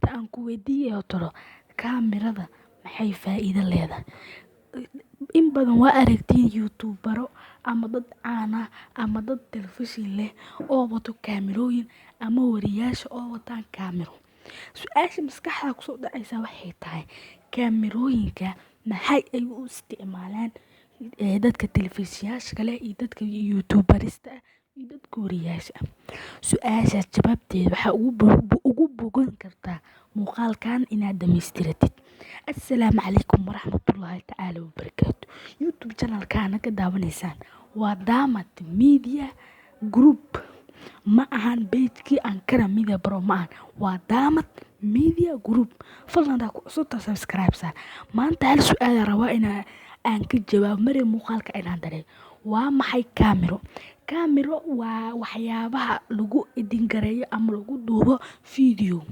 maanta aan ku weydiiyo talo kaamirada maxay faa'iido leedahay. In badan waa aragtiin youtubero ama dad caan ah ama dad telefishin leh oo wato kaamirooyin ama wariyaasha oo wataan kaamiro. Su-aasha maskaxda kusoo dhacaysa waxay tahay kaamirooyinka maxay ay u isticmaalaan dadka telefishiyaasha leh iyo dadka youtuberista iyo dadka wariyaasha. Su-aashaas jawaabteeda waxaa ugu bogan kartaa muuqaalkan inaad dhamaystiratid. Assalaamu calaykum waraxmatullaahi tacaala wabarakaatu. YouTube channel-kaana ka daawanaysaan waa Daamad Media Group. Ma ahan page-kii Ankara Media Pro ma ahan. Waa Daamad Media Group. Fadlan daa ku cusubta subscribe saar. Maanta hal su'aal rabaa aan ka jawaabo maray muuqaalka inaan dareemo. Waa maxay kaamiro? Kaamiro waa waxyaabaha lagu edit gareeyo ama lagu duubo video.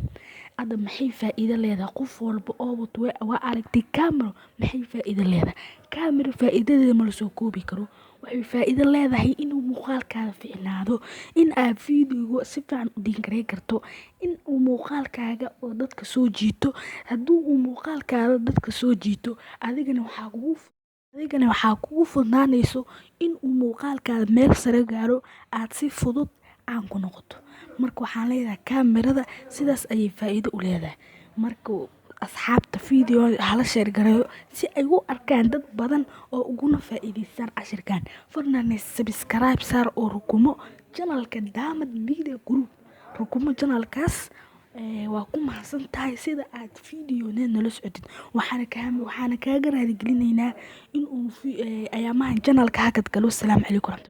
Hadda maxay faa'iido leedahay qof walba oo wato waa aragtay kaamiro maxay faa'iido leedahay. Kaamiro faa'iidadeeda ma la soo koobi karo. Waxay faa'iido leedahay inuu muuqaalkaaga fiicnaado, in aad video si fiican u edit gareyn karto, in uu muuqaalkaaga oo dadka soo jiito. Hadduu uu muuqaalkaaga dadka soo jiito, adigana waxaa kugu fududaanayso in uu muuqaalkaaga meel sare gaaro aad si fudud caan ku noqoto. Marka waxaan leeyahay kaamirada sidaas ayay faa'iido u leedahay. Marka asxaabta video hala share gareeyo si ay u arkaan dad badan oo uguna faa'iideystaan cashirkan. Fadlan subscribe saar oo rukumo channel-ka Daamad Media Group. Rukumo channel-kaas waa ku mahadsantahay sida aad video-need nala socotid. Waxaana kaaga raali gelinaynaa in uu ayaamahan channel-ka hakad galo. Assalaamu calaykum.